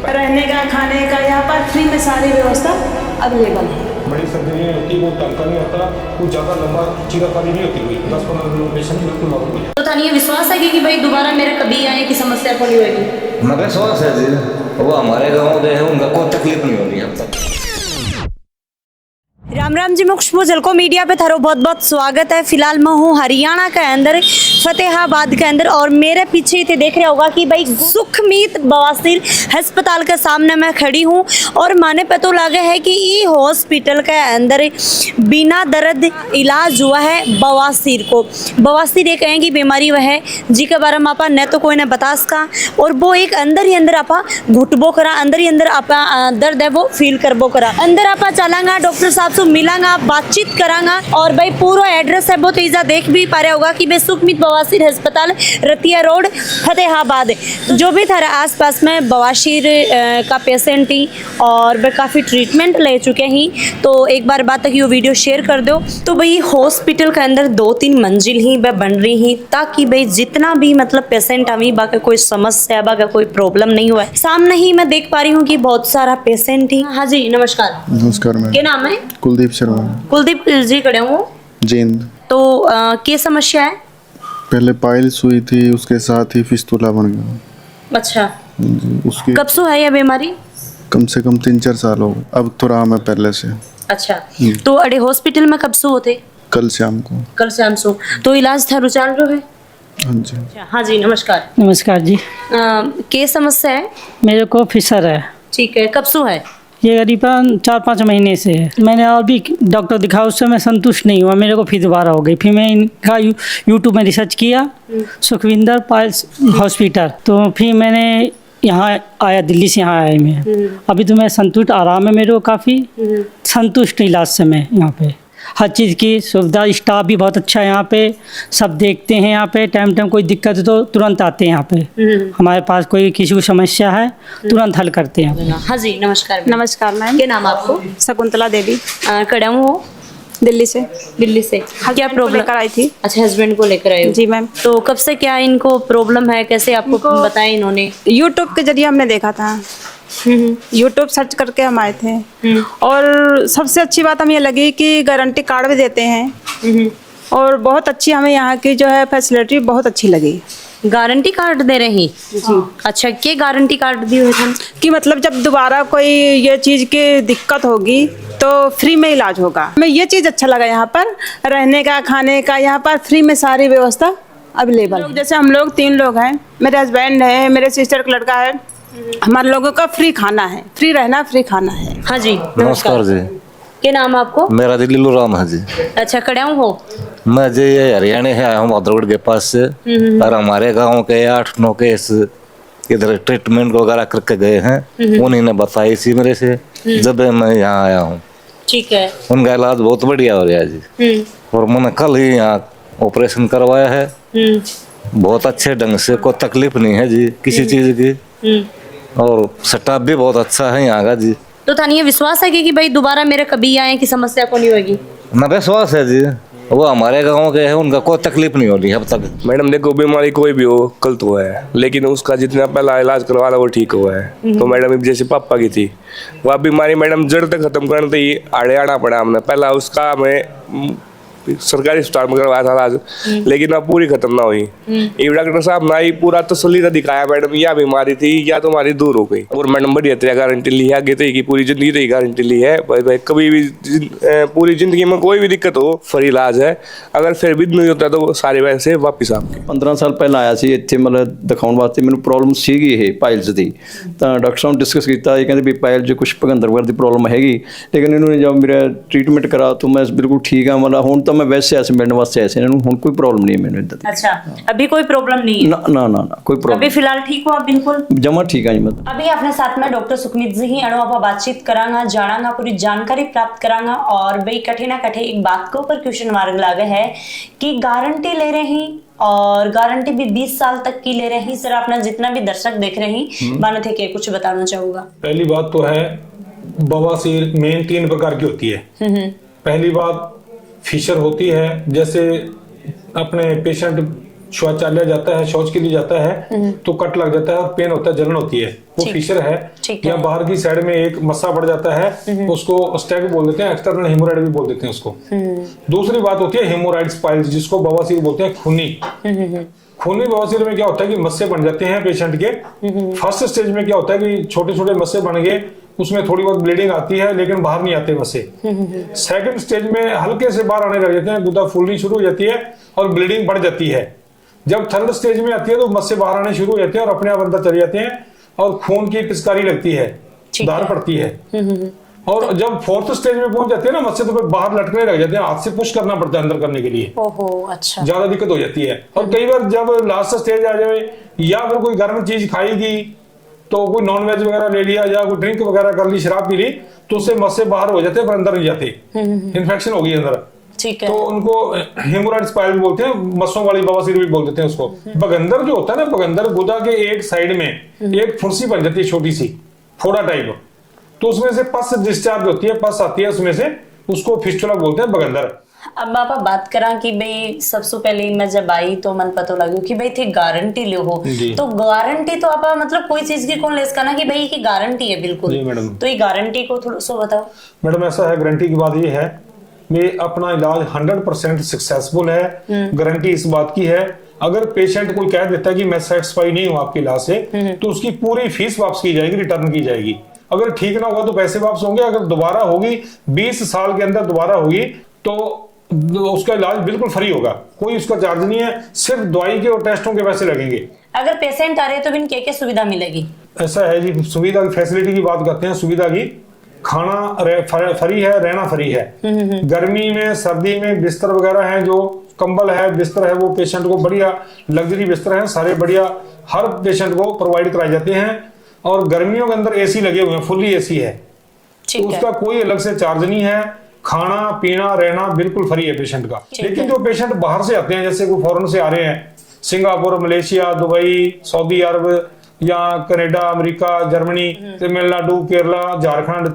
रहने का, खाने का यहाँ पर फ्री में सारी व्यवस्था अवेलेबल है। बड़ी सर्जरी नहीं होती, वो टंका नहीं होता, कुछ ज़्यादा लंबा चीराफारी नहीं होती, कोई 10-15 किलो पेशेंट बिल्कुल नॉर्मल है। तो था ये विश्वास है कि भाई दोबारा मेरे कभी आए की समस्या को नहीं होगी? मगर विश्वास है जी, वो हमारे गाँव के हैं, उनका कोई तकलीफ नहीं होनी अब तक। राम राम जी, मुख्य झलको मीडिया पे थारो बहुत बहुत स्वागत है। फिलहाल मैं हूँ हरियाणा के अंदर, फतेहाबाद के अंदर, और मेरे पीछे इतने देख रहे होगा कि भाई सुखमीत बवासीर अस्पताल के सामने मैं खड़ी हूँ। और माने पता लगे है कि ये हॉस्पिटल के अंदर बिना दर्द इलाज हुआ है बवासीर को। बवासीर एक ऐसी बीमारी वह है जी के बारे में आपा न तो कोई ने बता सका, और वो एक अंदर ही अंदर आपा घुटबो करा, अंदर ही अंदर आपा दर्द है वो फील करबो करा। अंदर आपा चलांगा, डॉक्टर साहब से मिलांगा, बातचीत करांगा। और भाई पूरा एड्रेस है वो तो ईजा देख भी पा रहे होगा कि भाई सुखमीत बवासीर अस्पताल, रतिया रोड, फतेहाबाद। जो भी थारे आसपास में बवासीर का पेशेंट ही और वे काफ़ी ट्रीटमेंट ले चुके ही, तो एक बार बात तक ये वीडियो शेयर कर दो। तो भाई हॉस्पिटल के अंदर 2-3 मंजिल ही वह बन रही ही, ताकि भाई जितना भी मतलब पेशेंट अभी बाका कोई समस्या, बाका कोई प्रॉब्लम नहीं हुआ है। सामने ही मैं देख पा रही हूँ कि बहुत सारा पेशेंट ही। हाँ जी, नमस्कार। नमस्कार मैम। क्या नाम है? कुलदीप शर्मा। कुलदीप जी खड़े हूँ। जींद। तो क्या समस्या है? पहले पाइल्स हुई थी, उसके साथ ही फिस्तुला बन गया। अच्छा, उसकी कब से है ये बीमारी? कम से कम 3-4 साल हो गए, अब तो आराम है पहले से। अच्छा, तो अरे हॉस्पिटल में कब से होते? कल शाम को। कल शाम से। तो इलाज था रुचाल रहे है? हाँ जी। हाँ जी, नमस्कार। नमस्कार जी। क्या समस्या है? मेरे को फिशर है। ठीक है, कब से है? ये करीबन 4-5 महीने से है। मैंने और भी डॉक्टर दिखा, उससे मैं संतुष्ट नहीं हुआ, मेरे को फिर दोबारा हो गई। फिर मैं इनका यूट्यूब में रिसर्च किया, सुखविंदर पाइल्स हॉस्पिटल। तो फिर मैंने यहाँ आया, दिल्ली से यहाँ आया मैं। अभी तो मैं संतुष्ट, आराम है मेरे को, काफ़ी संतुष्ट इलाज से मैं यहाँ पे। हर चीज़ की सुविधा, स्टाफ भी बहुत अच्छा है यहाँ पे, सब देखते हैं यहाँ पे। टाइम कोई दिक्कत है तो तुरंत आते हैं यहाँ पे। हमारे पास कोई किसी को समस्या है तुरंत हल करते हैं। हाँ जी, नमस्कार। नमस्कार मैम। क्या नाम आपको? शकुंतला देवी। खड़े हूँ दिल्ली से। दिल्ली से। क्या प्रॉब्लम लेकर आई थी? अच्छा, हस्बैंड को लेकर आए हो? जी मैम। तो कब से क्या इनको प्रॉब्लम है, कैसे आपको बताया इन्होंने? यूट्यूब के जरिए हमने देखा था, यूट्यूब सर्च करके हम आए थे। और सबसे अच्छी बात हमें ये लगी कि गारंटी कार्ड भी देते हैं, और बहुत अच्छी हमें यहाँ की जो है फैसिलिटी बहुत अच्छी लगी। गारंटी कार्ड दे रहे हैं जी? अच्छा, क्या गारंटी कार्ड दी हुई है कि मतलब जब दोबारा कोई ये चीज़ की दिक्कत होगी तो फ्री में इलाज होगा। हमें ये चीज़ अच्छा लगा, यहाँ पर रहने का, खाने का, यहाँ पर फ्री में सारी व्यवस्था अवेलेबल। जैसे हम लोग 3 लोग हैं, मेरे हस्बैंड है, मेरे सिस्टर का लड़का है, हमारे लोगों का फ्री खाना है, फ्री रहना, फ्री खाना है। हाँ जी, नमस्कार जी। क्या नाम है आपको? मेरा दिल्ली राम है जी। अच्छा, खड़े हो? मैं जी ये हरियाणा से आया हूँ, भद्रगढ़ के पास से। और हमारे गाँव के 8-9 केस इधर ट्रीटमेंट वगैरह करके गए हैं, उन्हीं ने बताई थी मेरे से, जब मैं यहाँ आया हूँ। ठीक है। उनका इलाज बहुत बढ़िया हो रहा है जी। और मैंने कल ही यहाँ ऑपरेशन करवाया है, बहुत अच्छे ढंग से, कोई तकलीफ नहीं है जी किसी चीज़ की। और स्टाफ भी बहुत अच्छा है यहाँ का जी। तो थानी ये विश्वास है कि भाई दोबारा मेरे कभी आए की समस्या को नहीं होगी? ना विश्वास है जी, वो हमारे गांव के हैं, उनका कोई तकलीफ नहीं होती अब तक। मैडम देखो, बीमारी कोई भी हो, कल तो है, लेकिन उसका जितना पहला इलाज करवा रहा वो ठीक हुआ है। तो मैडम जैसे पापा की थी, वह बीमारी मैडम जड़ तक खत्म करने ही आड़े आना पड़ा हमने। पहला उसका हमें सरकारी अस्पताल में करवाया था इलाज, लेकिन अब पूरी खत्म ना हुई। ये डॉक्टर साहब ना ही पूरा तसल्ली से दिखाया मैडम, यह बीमारी थी या तुम्हारी दूर हो गई। और मैडम बढ़िया तरह गारंटी ली है, आगे तो की पूरी जिंदगी तो गारंटी ली है भाई, कभी भी पूरी जिंदगी में कोई भी दिक्कत हो फ्री इलाज है। अगर फिर भी नहीं होता तो सारे पैसे वापिस आपके। 15 साल पहले आया ਸੀ ਇੱਥੇ, मतलब ਦਿਖਾਉਣ ਵਾਸਤੇ ਮੈਨੂੰ ਪ੍ਰੋਬਲਮ ਸੀਗੀ ਇਹ ਪਾਇਲਸ ਦੀ। ਤਾਂ ਡਾਕਟਰ ਸਾਹਿਬ ਡਿਸਕਸ ਕੀਤਾ, ਇਹ ਕਹਿੰਦੇ ਵੀ ਪਾਇਲ 'ਚ ਕੁਝ ਭਗੰਦਰਵਰ ਦੀ ਪ੍ਰੋਬਲਮ ਹੈਗੀ, ਲੇਕਿਨ ਇਹਨੂੰ जब मेरा ट्रीटमेंट करा तो मैं बिल्कुल ठीक हाँ। मतलब ਹੁਣ ਤਾਂ मैं वैसे ऐसे मिलने वास्ते ऐसे इन्होंने ਹੁਣ कोई प्रॉब्लम नहीं है मैंने इधर। अच्छा, अभी कोई प्रॉब्लम नहीं है? ना ना ना ना कोई प्रॉब्लम। अभी फिलहाल ठीक हो आप? बिल्कुल जमा ठीक है जी। मतलब अभी अपने साथ में डॉक्टर सुखमीत जी ही अणु आप बातचीत करांगा, जानांगा, पूरी जानकारी प्राप्त करांगा। और भाई कठे ना कठे एक बात के ऊपर क्वेश्चन मार्क लागे है कि गारंटी ले रहे हैं, और गारंटी भी 20 साल तक की ले रहे हैं। सर, अपना जितना भी दर्शक देख रहे हैं, बाने थे के कुछ बताना चाहूंगा। पहली बात तो है, बवासीर मेन 3 प्रकार की होती है। पहली बात फिशर होती है, जैसे अपने पेशेंट शौचालय जाता है, शौच के लिए जाता है तो कट लग जाता है और पेन होता है, जलन होती है, वो ठीक। फिशर है। ठीक है। या बाहर की साइड में एक मस्सा बढ़ जाता है, उसको स्टैग बोल देते हैं, एक्सटर्नल हेमोराइड भी बोल देते हैं उसको। दूसरी बात होती है हेमोराइड्स पाइल्स, जिसको बवासीर बोलते हैं, खूनी। खूनी बवासीर में क्या होता है कि मस्से बन जाते हैं पेशेंट के। फर्स्ट स्टेज में क्या होता है कि छोटे छोटे मस्से बन गए, उसमें थोड़ी बहुत ब्लीडिंग आती है लेकिन बाहर नहीं आते मस्से। सेकंड स्टेज में हल्के से बाहर आने लग जाते हैं, गुदा फूलनी शुरू हो जाती है और ब्लीडिंग बढ़ जाती है। जब थर्ड स्टेज में आती है तो मस्से बाहर आने शुरू हो जाते हैं और अपने आप अंदर चले जाते हैं और खून की पिचकारी लगती है, धार पड़ती है। और जब फोर्थ स्टेज में पहुंच जाती है ना मस्से, तो फिर बाहर लटकने लग जाते हैं, हाथ से पुश करना पड़ता है अंदर करने के लिए। ओहो, अच्छा। ज्यादा दिक्कत हो जाती है। और कई बार जब लास्ट स्टेज आ जाए या फिर कोई गर्म चीज खाएगी, तो कोई नॉन वेज वगैरह ले लिया या कोई ड्रिंक वगैरह कर ली, शराब पी ली, तो उससे मस्से बाहर हो जाते हैं पर अंदर नहीं जाते, इन्फेक्शन हो गई अंदर। ठीक है। तो उनको हेमोराइड्स पाइल्स बोलते हैं, मस्सों वाली बवासीर भी बोल देते हैं उसको। बगंदर जो होता है ना, बगंदर गुदा के एक साइड में एक फुंसी बन जाती है छोटी सी, फोड़ा टाइप, तो उसमें से पस डिस्चार्ज होती है, पस आती है उसमें से, उसको फिस्टुला बोलते हैं बगंदर। अब आप बात करा कि भाई सबसे पहले मैं जब आई तो मन पता लगे कि भाई थे गारंटी लो हो, जी। तो गारंटी तो आप मतलब कोई चीज की कौन लेस करना कि भाई की गारंटी है बिल्कुल। जी मैडम। तो ये गारंटी को थोड़ा सा बताओ। मैडम ऐसा है, गारंटी की बात ये है, ये अपना इलाज 100% सक्सेसफुल है। गारंटी इस बात की है, अगर पेशेंट कोई कह देता है कि मैं सेटिस्फाई नहीं हूं आपके इलाज से, तो उसकी पूरी फीस वापस की जाएगी, रिटर्न की जाएगी। अगर ठीक ना हुआ तो पैसे वापस होंगे, अगर दोबारा होगी 20 साल के अंदर दोबारा होगी तो उसका इलाज बिल्कुल फ्री होगा, कोई उसका चार्ज नहीं है, सिर्फ दवाई के और टेस्टों के पैसे लगेंगे। अगर पेशेंट आ रहे तो भी क्या सुविधा मिलेगी? ऐसा है जी, सुविधा की फैसिलिटी की बात करते हैं, सुविधा की, खाना फ्री है, रहना फ्री है। गर्मी में सर्दी में बिस्तर वगैरह है, जो कंबल है बिस्तर है, वो पेशेंट को बढ़िया लग्जरी बिस्तर है, सारे बढ़िया हर पेशेंट को प्रोवाइड कराए जाते हैं। और गर्मियों के अंदर एसी लगे हुए हैं, फुल्ली एसी है, तो उसका कोई अलग से चार्ज नहीं है। खाना पीना रहना बिल्कुल फ्री है पेशेंट का। लेकिन जो पेशेंट बाहर से आते हैं, जैसे कोई फॉरेन से आ रहे हैं, सिंगापुर, मलेशिया, दुबई, सऊदी अरब या Canada, America, Germany, Tamil Nadu, Kerala, Jharkhand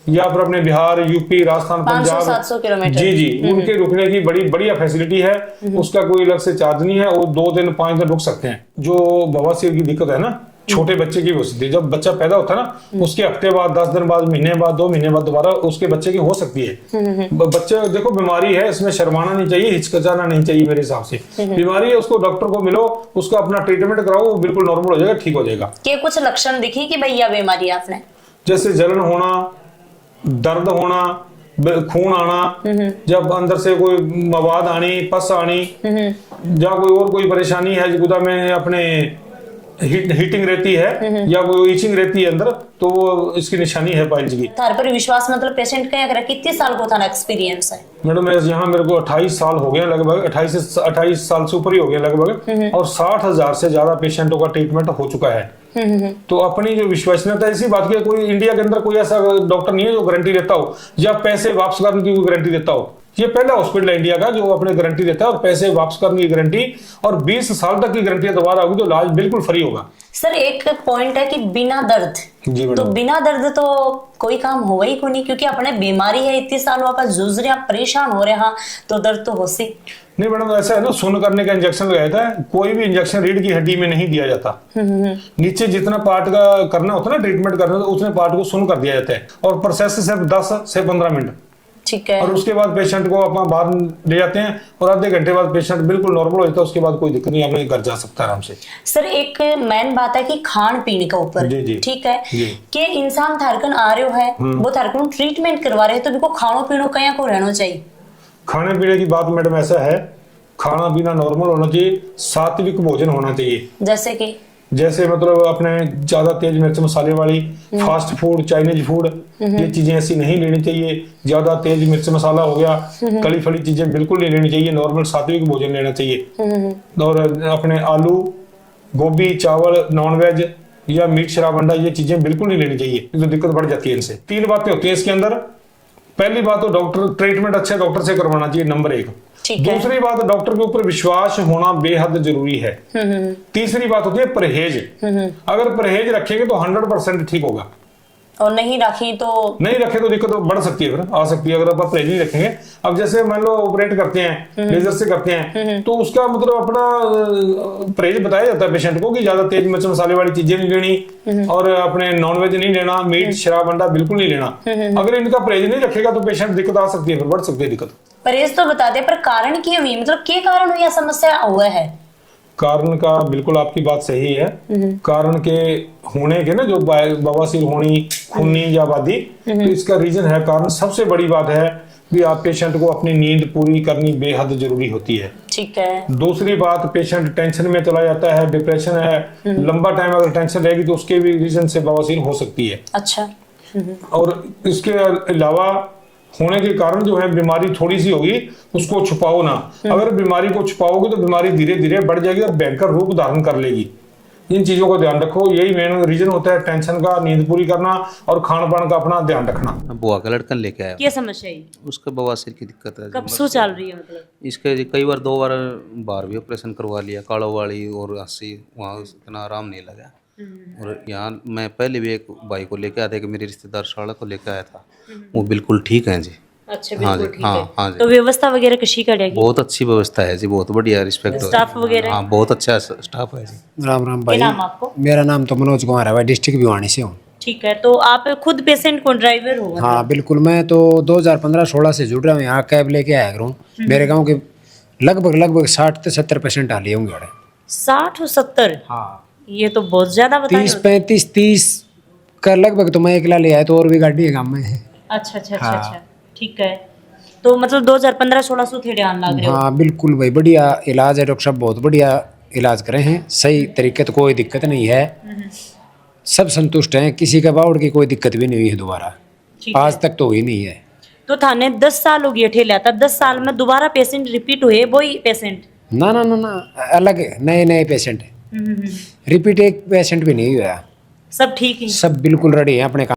या फिर अपने बिहार, यूपी, राजस्थान, 500-700 पंजाब, किलोमीटर, जी, उनके रुकने की बड़ी बढ़िया फैसिलिटी है, उसका कोई अलग से चार्ज नहीं है। वो 2 दिन 5 दिन रुक सकते हैं। जो बवासीर की दिक्कत है ना, छोटे बच्चे की हो सकती है, जब बच्चा पैदा होता है ना, उसके हफ्ते बाद, 10 दिन बाद, महीने बाद, 2 महीने बाद दोबारा उसके बच्चे की हो सकती है। बच्चे देखो बीमारी है, इसमें शर्माना नहीं चाहिए, हिचकिचाना नहीं चाहिए। मेरे हिसाब से बीमारी है, उसको डॉक्टर को मिलो, उसका अपना ट्रीटमेंट कराओ, वो बिल्कुल नॉर्मल हो जाएगा, ठीक हो जाएगा। क्या कुछ लक्षण दिखे कि भैया बीमारी आपने? जैसे जलन होना, दर्द होना, खून आना, जब अंदर से कोई मवाद आनी, पस आनी, या कोई परेशानी है गुदा में अपने हीटिंग रहती है या कोई ईचिंग रहती है अंदर, तो वो इसकी निशानी है पाइल्स की। तार पर विश्वास मतलब पेशेंट का अगर कितने साल को था एक्सपीरियंस है? मैडम यहाँ मेरे को 28 साल हो गए लगभग, 28 साल से ऊपर ही हो गए लगभग, और 60,000 से ज्यादा पेशेंटों का ट्रीटमेंट हो चुका है। तो अपनी जो विश्वसनीयता इसी बात की, कोई इंडिया के अंदर कोई ऐसा डॉक्टर नहीं है जो गारंटी देता हो या पैसे वापस करने की गारंटी देता हो। ये पहला हॉस्पिटल है इंडिया का जो अपने गारंटी देता है, और पैसे वापस करने की गारंटी, और 20 साल तक की गारंटी दोबारा होगी तो इलाज बिल्कुल फ्री होगा। सर एक पॉइंट है कि बिना दर्द, जी तो बिना दर्द तो कोई काम होगा ही को नहीं, क्योंकि अपने बीमारी है, इतने सालों आप जूझ रहे हैं, परेशान हो रहे हैं, तो दर्द तो हो सी नहीं। मैडम ऐसा है ना, सुन्न करने का इंजेक्शन लगाया था, कोई भी इंजेक्शन रीढ़ की हड्डी में नहीं दिया जाता। नीचे जितना पार्ट का करना होता है ना, ट्रीटमेंट करना होता है, उतने पार्ट को सुन्न कर दिया जाता है, और प्रोसेस सिर्फ 10 से 15 मिनट। ठीक है। और उसके बाद पेशेंट को अपना बाहर ले जाते हैं, और आधे घंटे बाद पेशेंट बिल्कुल नॉर्मल हो जाता है, उसके बाद कोई दिक्कत नहीं, अपने घर जा सकता है आराम से। सर एक मेन बात है कि खान पीने के ऊपर, ठीक है, कि इंसान थारकन आ रहे है, वो थारकन ट्रीटमेंट करवा रहे हैं, तो उनको खानो पीनो कहीं को रहना चाहिए। खाने पीने की बात मैडम ऐसा है, खाना पीना नॉर्मल होना चाहिए, सात्विक भोजन होना चाहिए। जैसे मतलब अपने ज्यादा तेज मिर्च मसाले वाली फास्ट फूड, चाइनीज फूड, ये चीजें ऐसी नहीं लेनी चाहिए। ज्यादा तेज मिर्च मसाला हो गया, कली फली चीजें बिल्कुल नहीं लेनी चाहिए, नॉर्मल सात्विक भोजन लेना चाहिए। और अपने आलू, गोभी, चावल, नॉनवेज या मीट, शराब, अंडा, ये चीजें बिल्कुल नहीं लेनी चाहिए, तो दिक्कत बढ़ जाती है इनसे। 3 बातें होती है इसके अंदर। पहली बात तो डॉक्टर, ट्रीटमेंट अच्छे डॉक्टर से करवाना चाहिए, नंबर 1। दूसरी बात, डॉक्टर के ऊपर विश्वास होना बेहद जरूरी है। तीसरी बात होती है परहेज। अगर परहेज रखेंगे तो 100% ठीक होगा। और नहीं रखी तो नहीं रखे तो दिक्कत बढ़ सकती है, फिर आ सकती है अगर आप परहेज नहीं रखेंगे। अब जैसे मान लो ऑपरेट करते हैं, लेजर से करते हैं, तो उसका मतलब अपना परहेज बताया जाता है पेशेंट को कि ज्यादा तेज मिर्च मसाले वाली चीजें नहीं लेनी और अपने नॉनवेज नहीं लेना, मीट शराब अंडा बिल्कुल नहीं लेना। अगर इनका परहेज नहीं रखेगा तो पेशेंट दिक्कत आ सकती है, फिर बढ़ सकती है दिक्कत। परहेज तो बता दे, पर कारण की हुई, मतलब के कारण हुई यह समस्या हुआ है? कारण का बिल्कुल आपकी बात सही है। कारण के होने के ना, जो बवासीर होनी, खूनी या वादी, तो इसका रीजन है, कारण सबसे बड़ी बात है कि आप पेशेंट को अपनी नींद पूरी करनी बेहद जरूरी होती है। ठीक है। दूसरी बात, पेशेंट टेंशन में चला जाता है, डिप्रेशन है, लंबा टाइम अगर टेंशन रहेगी तो उसके भी रीजन से बवासीर हो सकती है। अच्छा। और इसके अलावा होने के कारण जो है, बीमारी थोड़ी सी होगी उसको छुपाओ ना। अगर बीमारी को छुपाओगे तो बीमारी धीरे धीरे बढ़ जाएगी और भयंकर रूप धारण कर लेगी। इन चीजों का ध्यान रखो, यही मेन रीजन होता है, टेंशन का, नींद पूरी करना और खान पान का अपना ध्यान रखना। बुआ का लड़कन लेके आया, क्या समस्या है? उसका बवासीर की दिक्कत है। कब से चल रही है मतलब? इसके कई बार 2 बार बाहर भी ऑपरेशन करवा लिया, काड़ो वाली और अस्सी, वहाँ इतना आराम नहीं लगा। और यहाँ मैं पहले भी एक भाई को लेके आया था कि मेरे रिश्तेदार शाला को लेके आया था, वो बिल्कुल ठीक है जी। अच्छा, हाँ बिल्कुल जी, ठीक हाँ है। हाँ जी। तो व्यवस्था वगैरह कशी करेगी? बहुत अच्छी व्यवस्था है जी, बहुत बढ़िया, रिस्पेक्ट। स्टाफ वगैरह? हाँ, बहुत अच्छा स्टाफ है जी। राम राम क्या भाई, नाम आपको? मेरा नाम तो मनोज कुमार है भाई, डिस्ट्रिक्ट भिवानी से हूँ। ठीक है, तो आप खुद पेशेंट को ड्राइवर हो? हाँ बिल्कुल, मैं तो 2015-16 से जुड़ रहा हूँ, यहाँ कैब लेके आया करूँ। मेरे गांव के लगभग 60 से 70 पेशेंट आ लिए होंगे। 60 और 70? हाँ, ये तो बहुत ज्यादा बता रहे 30 का लगभग तो मैं अकेला ले आया, तो और भी गाड़ी है गाँव में। अच्छा अच्छा अच्छा हाँ। अच्छा, ठीक है। तो मतलब 2015-16 से थे ध्यान लग रहे हो? हाँ बिल्कुल भाई, बढ़िया इलाज है, डॉक्टर साहब बहुत बढ़िया इलाज करे हैं, सही तरीके तो कोई दिक्कत नहीं है, सब संतुष्ट हैं, किसी का बाउड की कोई दिक्कत भी नहीं हुई है दोबारा, ठीक है। आज तक तो हुई नहीं है। तो थाने 10 साल हो गए ठेला था, 10 साल में दोबारा पेशेंट रिपीट हुए वही पेशेंट? ना ना ना ना, अलग नए पेशेंट, रिपीट एक पेशेंट भी नहीं हुआ, सब ठीक ही? सब बिल्कुल रेडी है अपने काम।